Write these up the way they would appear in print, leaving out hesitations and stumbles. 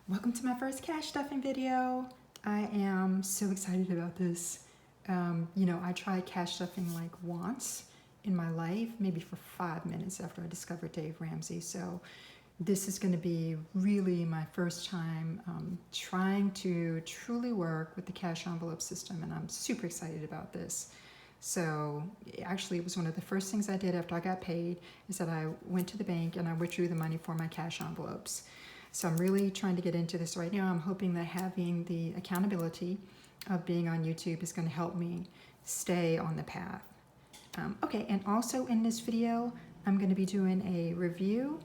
Welcome to my first cash stuffing video. I am so excited about this. I tried cash stuffing like once in my life, maybe for 5 minutes after I discovered Dave Ramsey. So this is going to be really my first time trying to truly work with the cash envelope system, and I'm super excited about this. So actually, it was one of the first things I did after I got paid is that I went to the bank and I withdrew the money for my cash envelopes. So I'm really trying to get into this right now. I'm hoping that having the accountability of being on YouTube is going to help me stay on the path. Okay, and also in this video, I'm going to be doing a review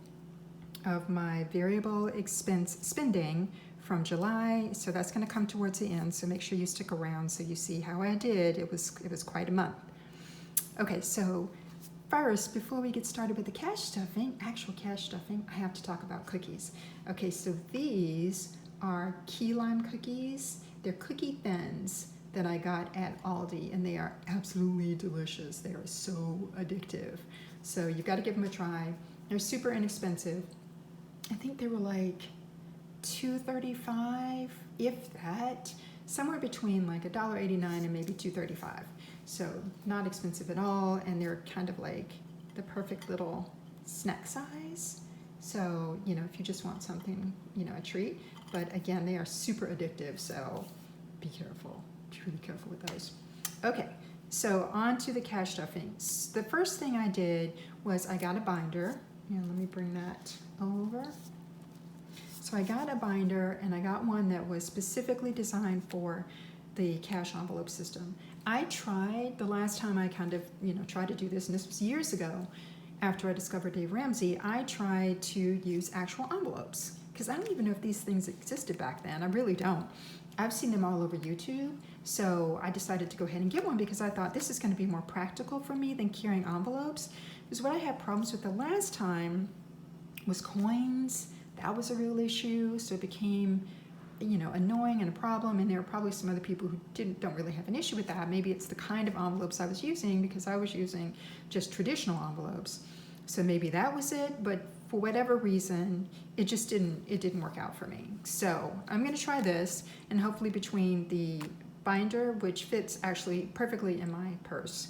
of my variable expense spending from July. So that's going to come towards the end. So make sure you stick around so you see how I did. It was quite a month. Okay, so first, before we get started with the cash stuffing, actual cash stuffing, I have to talk about cookies. Okay, so these are key lime cookies. They're cookie thins that I got at Aldi, and they are absolutely delicious. They are so addictive. So you've got to give them a try. They're super inexpensive. I think they were like $2.35, if that, somewhere between like $1.89 and maybe $2.35. So not expensive at all, and they're kind of like the perfect little snack size. So, if you just want something, a treat. But again, they are super addictive, so be careful. Be really careful with those. Okay, so on to the cash stuffing. The first thing I did was I got a binder. And let me bring that over. So I got a binder, and I got one that was specifically designed for the cash envelope system. I tried the last time I kind of, tried to do this, and this was years ago after I discovered Dave Ramsey. I tried to use actual envelopes because I don't even know if these things existed back then. I really don't. I've seen them all over YouTube, so I decided to go ahead and get one because I thought this is going to be more practical for me than carrying envelopes. Because what I had problems with the last time was coins. That was a real issue, so it became annoying and a problem, and there are probably some other people who don't really have an issue with that. Maybe it's the kind of envelopes I was using because I was using just traditional envelopes. So maybe that was it, but for whatever reason, it didn't work out for me. So I'm going to try this, and hopefully between the binder, which fits actually perfectly in my purse.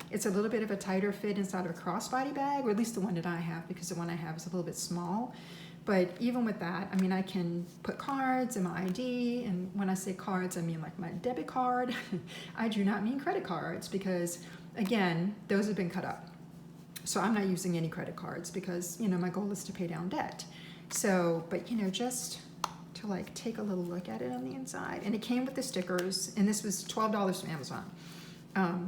It's a little bit of a tighter fit inside of a crossbody bag, or at least the one that I have, because the one I have is a little bit small. But even with that, I can put cards and my ID, and when I say cards, I mean like my debit card. I do not mean credit cards because, again, those have been cut up. So I'm not using any credit cards because, my goal is to pay down debt. So, but, just to like take a little look at it on the inside. And it came with the stickers, and this was $12 from Amazon.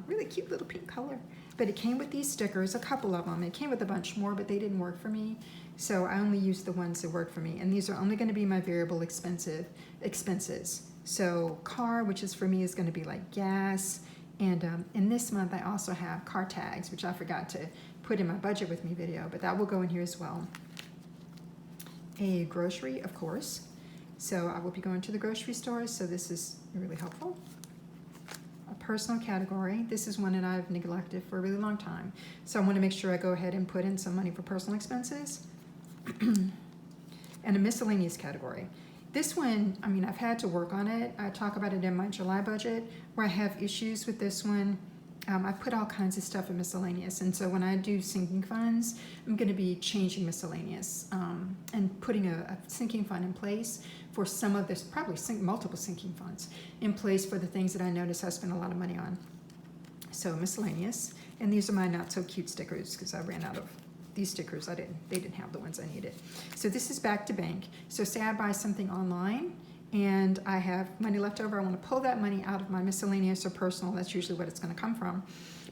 Really cute little pink color. But it came with these stickers, a couple of them. It came with a bunch more, but they didn't work for me. So I only used the ones that worked for me. And these are only going to be my variable expenses. So car, which is for me, is going to be like gas. And in this month, I also have car tags, which I forgot to put in my budget with me video, but that will go in here as well. A grocery, of course. So I will be going to the grocery store, so this is really helpful. A personal category. This is one that I've neglected for a really long time. So I want to make sure I go ahead and put in some money for personal expenses. And a miscellaneous category. This one, I've had to work on it. I talk about it in my July budget where I have issues with this one. I put all kinds of stuff in miscellaneous, and so when I do sinking funds, I'm going to be changing miscellaneous and putting a sinking fund in place for some of this, probably multiple sinking funds in place for the things that I notice I spend a lot of money on. So miscellaneous, and these are my not so cute stickers because I ran out of these stickers. They didn't have the ones I needed. So this is back to bank. So say I buy something online and I have money left over. I want to pull that money out of my miscellaneous or personal. That's usually what it's going to come from.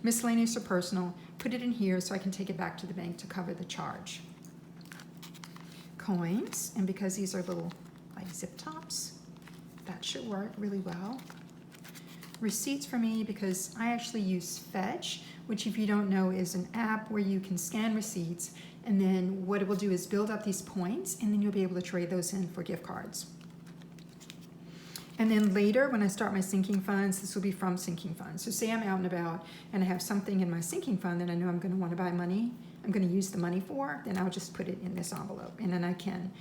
Miscellaneous or personal, put it in here so I can take it back to the bank to cover the charge. Coins, and because these are little like zip tops, that should work really well. Receipts for me, because I actually use Fetch, which if you don't know is an app where you can scan receipts, and then what it will do is build up these points, and then you'll be able to trade those in for gift cards. And then later, when I start my sinking funds, this will be from sinking funds. So say I'm out and about and I have something in my sinking fund that I know I'm going to want to buy money, I'm going to use the money for, then I'll just put it in this envelope. And then I can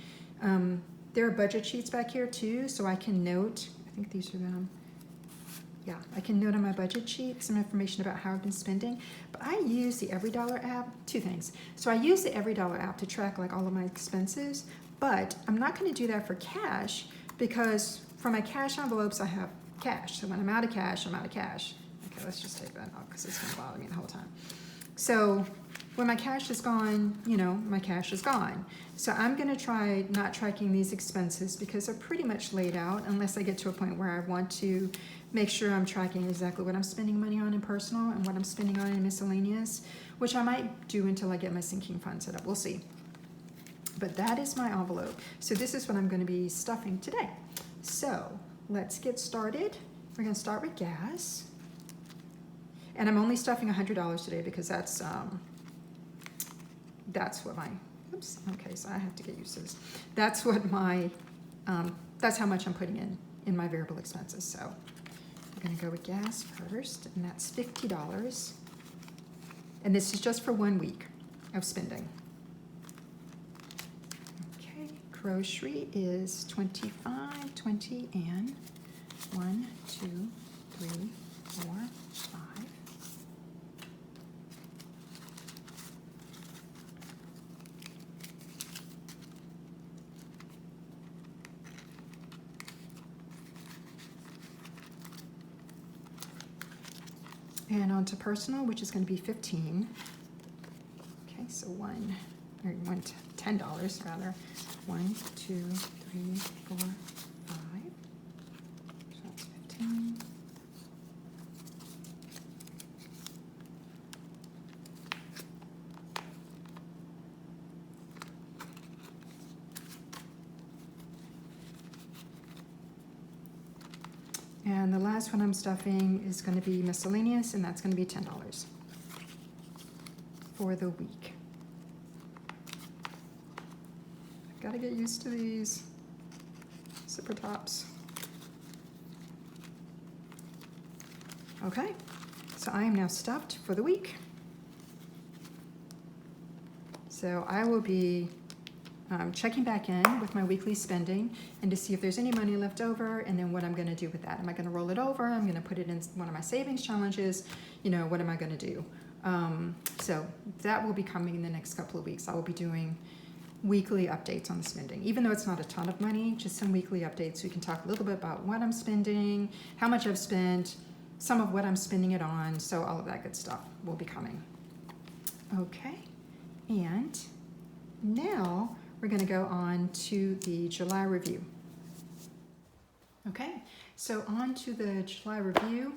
There are budget sheets back here too, so I can note, I think these are them. Yeah, I can note on my budget sheet some information about how I've been spending. But I use the EveryDollar app, two things. So I use the EveryDollar app to track like all of my expenses, but I'm not gonna do that for cash because for my cash envelopes, I have cash. So when I'm out of cash, I'm out of cash. Okay, let's just take that out because it's gonna bother me the whole time. So when my cash is gone, you know, my cash is gone. So I'm gonna try not tracking these expenses because they're pretty much laid out unless I get to a point where I want to make sure I'm tracking exactly what I'm spending money on in personal and what I'm spending on in miscellaneous, which I might do until I get my sinking fund set up. We'll see. But that is my envelope. So this is what I'm gonna be stuffing today. So let's get started. We're gonna start with gas. And I'm only stuffing $100 today because that's what my, oops, okay, so I have to get used to this. That's what my, that's how much I'm putting in my variable expenses. So we're gonna go with gas first, and that's $50. And this is just for 1 week of spending. Okay, grocery is $25, 20, and 1, 2, 3, 4, 5. And on to personal, which is going to be 15. Okay, so $10 rather. 1, 2, 3, 4, 5. So that's 15. And the last one I'm stuffing is going to be miscellaneous, and that's going to be $10 for the week. I've got to get used to these zipper tops. Okay, so I am now stuffed for the week. So I will be checking back in with my weekly spending and to see if there's any money left over, and then what I'm going to do with that. Am I going to roll it over? I'm going to put it in one of my savings challenges. You know, what am I going to do? So that will be coming in the next couple of weeks. I will be doing weekly updates on the spending, even though it's not a ton of money, just some weekly updates. So we can talk a little bit about what I'm spending, how much I've spent, some of what I'm spending it on. So all of that good stuff will be coming. Okay, and now we're going to go on to the July review. Okay, so on to the July review.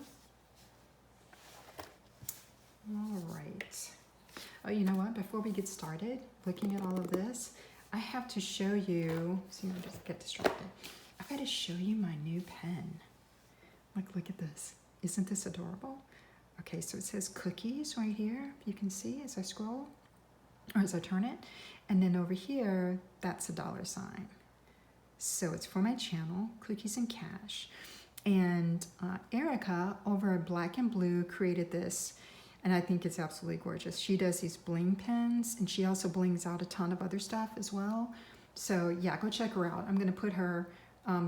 All right. Oh, you know what? Before we get started looking at all of this, I have to show you, see, I just get distracted. I've got to show you my new pen. Look at this. Isn't this adorable? Okay, so it says cookies right here, if you can see as I scroll, or as I turn it. And then over here, that's a $. So it's for my channel, Cookies and Cash. And Erica over at Black and Blue created this, and I think it's absolutely gorgeous. She does these bling pens, and she also blings out a ton of other stuff as well. So yeah, go check her out. I'm gonna put her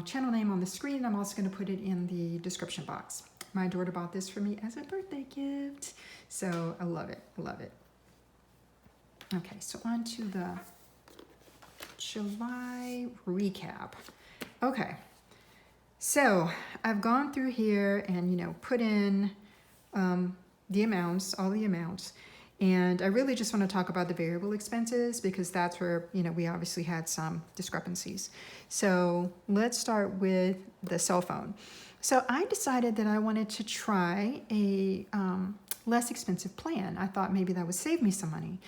channel name on the screen, and I'm also gonna put it in the description box. My daughter bought this for me as a birthday gift. So I love it, I love it. Okay, so on to the July recap. Okay, so I've gone through here and, you know, put in the amounts, all the amounts, and I really just want to talk about the variable expenses because that's where, you know, we obviously had some discrepancies. So let's start with the cell phone. So I decided that I wanted to try a less expensive plan. I thought maybe that would save me some money.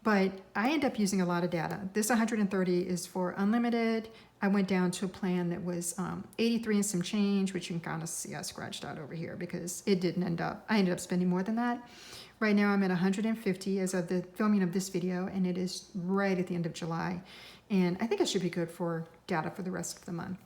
But I end up using a lot of data. This 130 is for unlimited. I went down to a plan that was 83 and some change, which you can kind of see I scratched out over here because it didn't end up, I ended up spending more than that. Right now I'm at 150 as of the filming of this video, and it is right at the end of July. And I think it should be good for data for the rest of the month.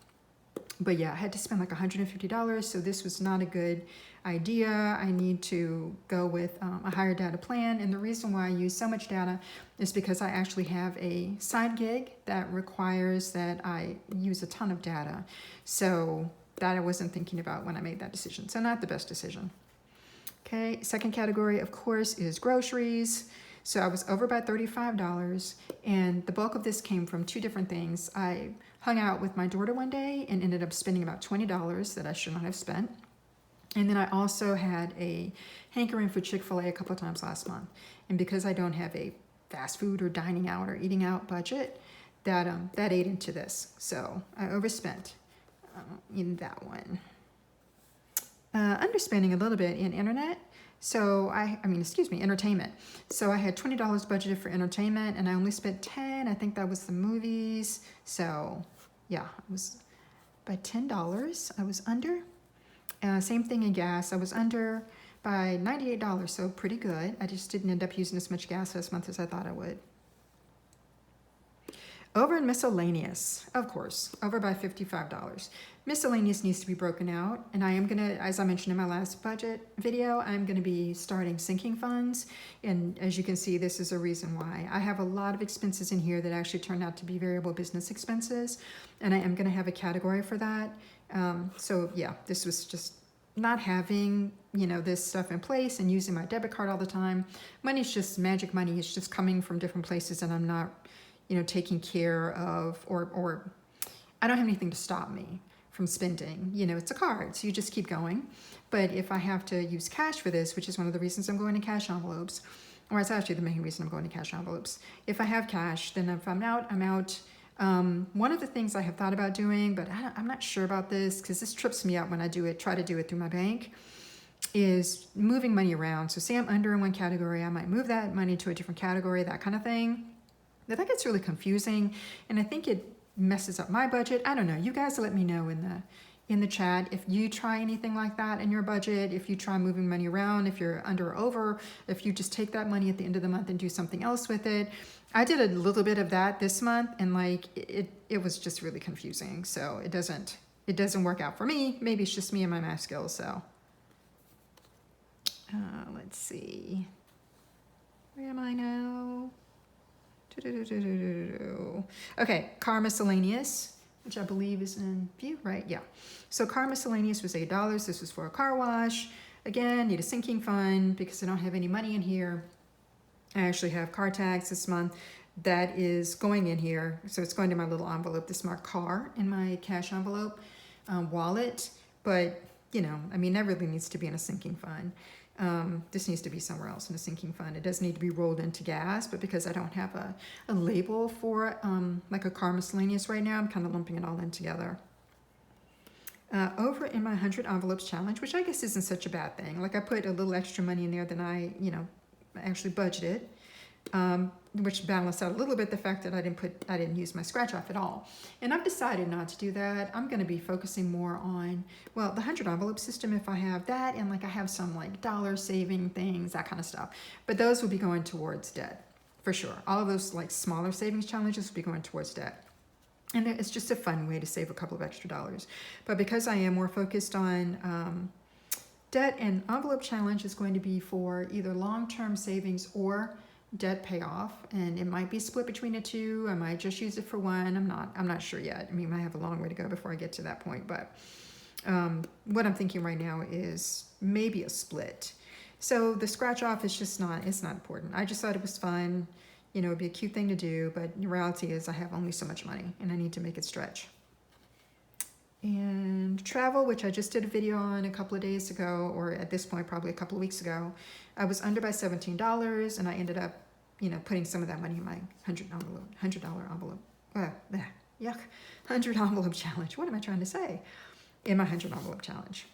But yeah, I had to spend like $150, so this was not a good idea. I need to go with a higher data plan, and the reason why I use so much data is because I actually have a side gig that requires that I use a ton of data. So that I wasn't thinking about when I made that decision. So not the best decision. Okay, second category, of course, is groceries. So I was over by $35, and the bulk of this came from two different things. I hung out with my daughter one day and ended up spending about $20 that I should not have spent. And then I also had a hankering for Chick-fil-A a couple of times last month. And because I don't have a fast food or dining out or eating out budget, that ate into this. So I overspent in that one. Underspending a little bit in internet. So entertainment. So I had $20 budgeted for entertainment, and I only spent $10. I think that was the movies. So yeah, it was by $10. I was under. Same thing in gas. I was under by $98, so pretty good. I just didn't end up using as much gas this month as I thought I would. Over in miscellaneous, of course, over by $55. Miscellaneous needs to be broken out, and I am gonna, as I mentioned in my last budget video, I'm gonna be starting sinking funds, and as you can see, this is a reason why. I have a lot of expenses in here that actually turned out to be variable business expenses, and I am gonna have a category for that. So yeah, this was just not having, this stuff in place and using my debit card all the time. Money's just magic money. It's just coming from different places, and I'm not, taking care of, or I don't have anything to stop me from spending. It's a card, so you just keep going. But if I have to use cash for this, which is one of the reasons I'm going to cash envelopes, or it's actually the main reason I'm going to cash envelopes. If I have cash, then if I'm out, I'm out. One of the things I have thought about doing, but I'm not sure about this because this trips me up when I try to do it through my bank, is moving money around. So say I'm under in one category, I might move that money to a different category, that kind of thing. I think it's really confusing, and I think it messes up my budget. I don't know. You guys let me know in the chat if you try anything like that in your budget, if you try moving money around, if you're under or over, if you just take that money at the end of the month and do something else with it. I did a little bit of that this month, and it was just really confusing. So it doesn't work out for me. Maybe it's just me and my math skills. So let's see. Where am I now? Okay, car miscellaneous, which I believe is in view, right? Yeah. So car miscellaneous was $8. This was for a car wash. Again, need a sinking fund because I don't have any money in here. I actually have car tags this month that is going in here. So it's going to my little envelope, this marked car in my cash envelope wallet. But, that really needs to be in a sinking fund. This needs to be somewhere else in a sinking fund. It does need to be rolled into gas, but because I don't have a label for like a car miscellaneous right now, I'm kind of lumping it all in together. Over in my 100 envelopes challenge, which I guess isn't such a bad thing. Like I put a little extra money in there than I actually budgeted, which balanced out a little bit the fact that I didn't use my scratch off at all. And I've decided not to do that. I'm going to be focusing more on, the 100 envelope system if I have that, and I have some dollar saving things, that kind of stuff. But those will be going towards debt for sure. All of those smaller savings challenges will be going towards debt. And it's just a fun way to save a couple of extra dollars. But because I am more focused on debt, and envelope challenge is going to be for either long-term savings or debt payoff, and it might be split between the two. I might just use it for one. I'm not sure yet. I might have a long way to go before I get to that point, but what I'm thinking right now is maybe a split. So the scratch off is it's not important. I just thought it was fun. It'd be a cute thing to do, but the reality is I have only so much money and I need to make it stretch. And travel, which I just did a video on a couple of days ago, or at this point probably a couple of weeks ago, I was under by $17, and I ended up, putting some of that money in my $100 envelope. Yuck, 100 envelope challenge. What am I trying to say? In my 100 envelope challenge.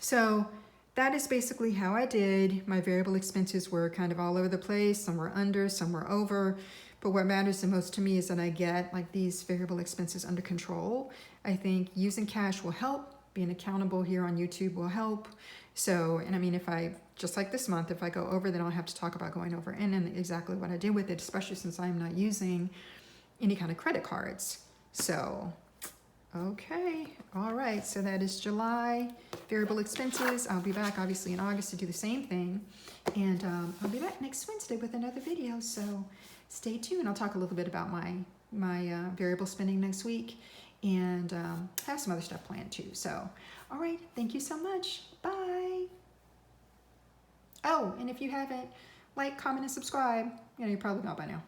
So that is basically how I did. My variable expenses were kind of all over the place. Some were under, some were over. But what matters the most to me is that I get these variable expenses under control. I think using cash will help. Being accountable here on YouTube will help. So, and if I, just like this month, if I go over, then I'll have to talk about going over and exactly what I did with it, especially since I'm not using any kind of credit cards. So, Okay, all right, so that is July variable expenses. I'll be back obviously in August to do the same thing. And I'll be back next Wednesday with another video, so stay tuned. I'll talk a little bit about my variable spending next week, and have some other stuff planned too. So, all right, thank you so much. Bye. Oh, and if you haven't, like, comment, and subscribe. You know, you probably know by now.